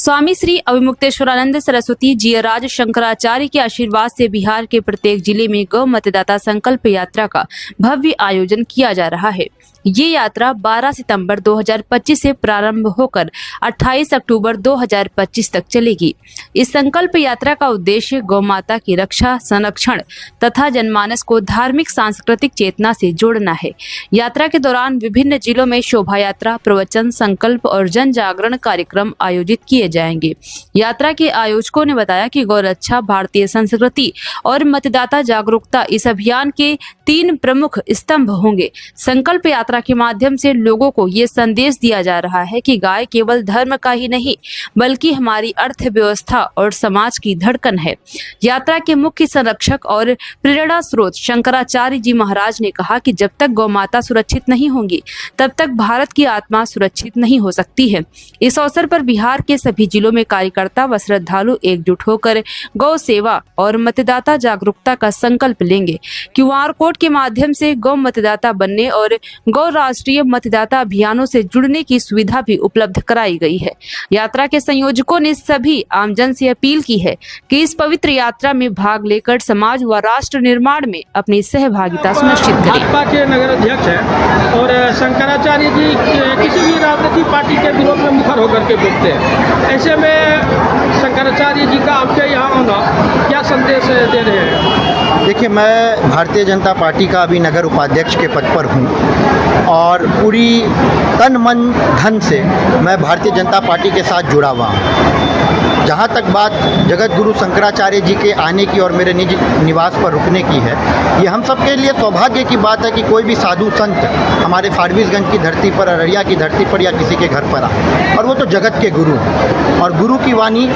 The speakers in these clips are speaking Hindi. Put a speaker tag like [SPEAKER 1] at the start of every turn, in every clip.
[SPEAKER 1] स्वामी श्री अविमुक्तेश्वरानंद सरस्वती जी राज शंकराचार्य के आशीर्वाद से बिहार के प्रत्येक जिले में गौ मतदाता संकल्प यात्रा का भव्य आयोजन किया जा रहा है। ये यात्रा 12 सितंबर 2025 से प्रारंभ होकर 28 अक्टूबर 2025 तक चलेगी। इस संकल्प यात्रा का उद्देश्य गौ माता की रक्षा, संरक्षण तथा जनमानस को धार्मिक सांस्कृतिक चेतना से जोड़ना है। यात्रा के दौरान विभिन्न जिलों में शोभा यात्रा, प्रवचन, संकल्प और जन जागरण कार्यक्रम आयोजित किए जाएंगे। यात्रा के आयोजकों ने बताया कि गौ रक्षा, भारतीय संस्कृति और मतदाता जागरूकता इस अभियान के 3 प्रमुख स्तंभ होंगे। संकल्प यात्रा के माध्यम से लोगों को ये संदेश दिया जा रहा है कि गाय केवल धर्म का ही नहीं बल्कि हमारी अर्थव्यवस्था और समाज की धड़कन है। यात्रा के मुख्य संरक्षक और प्रेरणा स्रोत शंकराचार्य जी महाराज ने कहा कि जब तक गौ माता सुरक्षित नहीं होंगी तब तक भारत की आत्मा सुरक्षित नहीं हो सकती है। इस अवसर पर बिहार के सभी जिलों में कार्यकर्ता व श्रद्धालु एकजुट होकर गौ सेवा और मतदाता जागरूकता का संकल्प लेंगे। QR कोड के माध्यम से गौ मतदाता बनने और गौ राष्ट्रीय मतदाता अभियानों से जुड़ने की सुविधा भी उपलब्ध कराई गई है। यात्रा के संयोजकों ने सभी आमजन से अपील की है कि इस पवित्र यात्रा में भाग लेकर समाज व राष्ट्र निर्माण में अपनी सहभागिता सुनिश्चित करें।
[SPEAKER 2] भाजपा के नगर अध्यक्ष हैं और शंकराचार्य जी किसी भी राजनीतिक पार्टी के विरोध में मुखर होकर के बोलते हैं। ऐसे में शंकराचार्य जी का आपके यहाँ आना क्या संदेश दे रहे हैं?
[SPEAKER 3] देखिए, मैं भारतीय जनता पार्टी का अभी नगर उपाध्यक्ष के पद पर हूँ और पूरी तन मन धन से मैं भारतीय जनता पार्टी के साथ जुड़ा हुआ हूँ। जहाँ तक बात जगत गुरु शंकराचार्य जी के आने की और मेरे निज निवास पर रुकने की है, ये हम सबके लिए सौभाग्य की बात है कि कोई भी साधु संत हमारे फारबिसगंज की धरती पर, अररिया की धरती पर या किसी के घर पर आए, और वो तो जगत के गुरु हैं। और गुरु की वाणी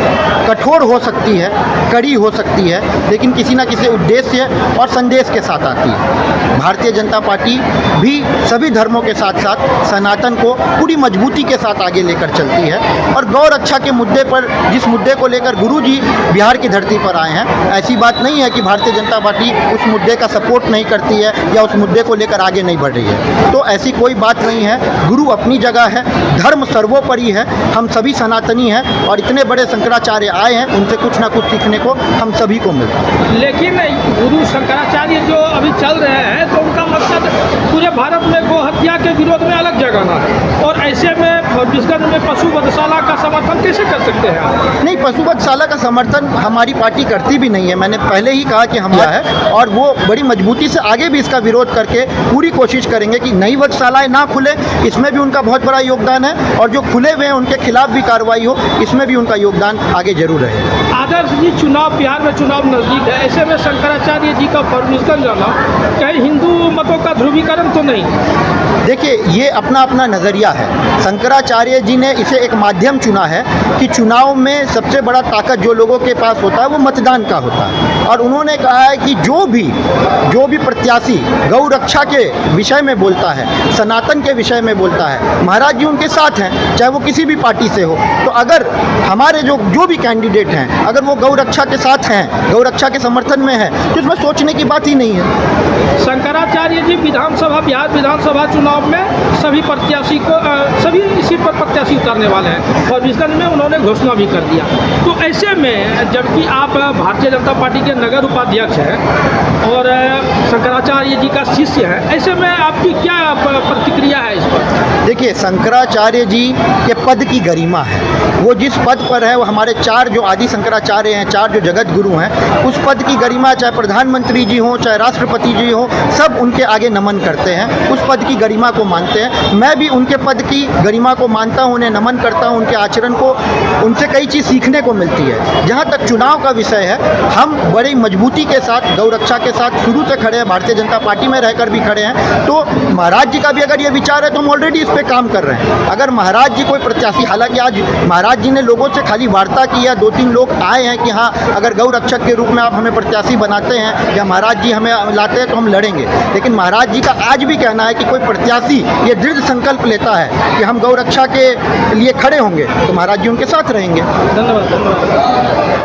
[SPEAKER 3] कठोर हो सकती है, कड़ी हो सकती है, लेकिन किसी न किसी उद्देश्य और संदेश के साथ आती है। भारतीय जनता पार्टी भी सभी धर्मों के साथ साथ सनातन को पूरी मजबूती के साथ आगे लेकर चलती है। और गौ रक्षा के मुद्दे पर, जिस मुद्दे को लेकर गुरु जी बिहार की धरती पर आए हैं, ऐसी बात नहीं है कि भारतीय जनता पार्टी उस मुद्दे का सपोर्ट नहीं करती है या उस मुद्दे को लेकर आगे नहीं बढ़ रही है। तो ऐसी कोई बात नहीं है। गुरु अपनी जगह है, धर्म सर्वोपरि है, हम सभी सनातनी हैं और इतने बड़े शंकराचार्य आए हैं, उनसे कुछ ना कुछ सीखने को हम सभी को मिलता है।
[SPEAKER 2] लेकिन गुरु शंकराचार्य जो अभी चल रहे हैं तो उनका मकसद पूरे भारत में गौ हत्या के विरोध में अलग जगाना है, और ऐसे में फारबिसगंज में पशु वधशाला का समर्थन कैसे कर सकते हैं आप?
[SPEAKER 3] नहीं, पशु वधशाला का समर्थन हमारी पार्टी करती भी नहीं है। मैंने पहले ही कहा कि हमारा है और वो बड़ी मजबूती से आगे भी इसका विरोध करके पूरी कोशिश करेंगे कि नई वधशालाएं ना खुले, इसमें भी उनका बहुत बड़ा योगदान है, और जो खुले हुए हैं उनके खिलाफ भी कार्रवाई हो, इसमें भी उनका योगदान आगे जरूर रहे।
[SPEAKER 2] आदर्श जी, चुनाव बिहार में चुनाव नजदीक है, ऐसे में शंकराचार्य जी का फारबिसगंज जाना कहीं हिंदू मतों का ध्रुवीकरण तो नहीं?
[SPEAKER 3] देखिए, ये अपना अपना नज़रिया है। शंकराचार्य जी ने इसे एक माध्यम चुना है कि चुनाव में सबसे बड़ा ताकत जो लोगों के पास होता है वो मतदान का होता है, और उन्होंने कहा है कि जो भी प्रत्याशी गौ रक्षा के विषय में बोलता है, सनातन के विषय में बोलता है, महाराज जी उनके साथ हैं, चाहे वो किसी भी पार्टी से हो। तो अगर हमारे जो भी कैंडिडेट हैं, अगर वो गौ रक्षा के साथ हैं, गौ रक्षा के समर्थन में है, तो इसमें सोचने की बात ही नहीं है।
[SPEAKER 2] शंकराचार्य जी बिहार विधानसभा चुनाव में सभी प्रत्याशी को सभी सीट पर प्रत्याशी उतारने वाले हैं, और फारबिसगंज में उन्होंने घोषणा भी कर दिया। तो ऐसे में जबकि आप भारतीय जनता पार्टी के नगर उपाध्यक्ष हैं और शंकराचार्य जी का शिष्य है, ऐसे में आपकी क्या प्रतिक्रिया है इस पर?
[SPEAKER 3] देखिए, शंकराचार्य जी के पद की गरिमा है। वो जिस पद पर है, वो हमारे 4 जो आदि शंकराचार्य हैं, 4 जो जगत गुरु हैं, उस पद की गरिमा, चाहे प्रधानमंत्री जी हों, चाहे राष्ट्रपति जी हों, सब उनके आगे नमन करते हैं, उस पद की गरिमा को मानते हैं। मैं भी उनके पद की गरिमा को मानता हूँ, उन्हें नमन करता हूँ, उनके आचरण को, उनसे कई चीज़ सीखने को मिलती है। जहाँ तक चुनाव का विषय है, हम बड़ी मजबूती के साथ गौ रक्षा के साथ शुरू से खड़े हैं, भारतीय जनता पार्टी में रहकर भी खड़े हैं। तो महाराज जी का भी अगर ये विचार है तो हम ऑलरेडी इस पर काम कर रहे हैं। अगर महाराज जी कोई प्रत्याशी, हालांकि आज महाराज जी ने लोगों से खाली वार्ता की है, 2-3 लोग आए हैं कि हाँ, अगर गौ रक्षक के रूप में आप हमें प्रत्याशी बनाते हैं या महाराज जी हमें लाते हैं तो हम लड़ेंगे। लेकिन महाराज जी का आज भी कहना है कि कोई प्रत्याशी ये दृढ़ संकल्प लेता है कि हम गौ रक्षा के लिए खड़े होंगे, तो महाराज जी उनके साथ रहेंगे।
[SPEAKER 2] धन्यवाद।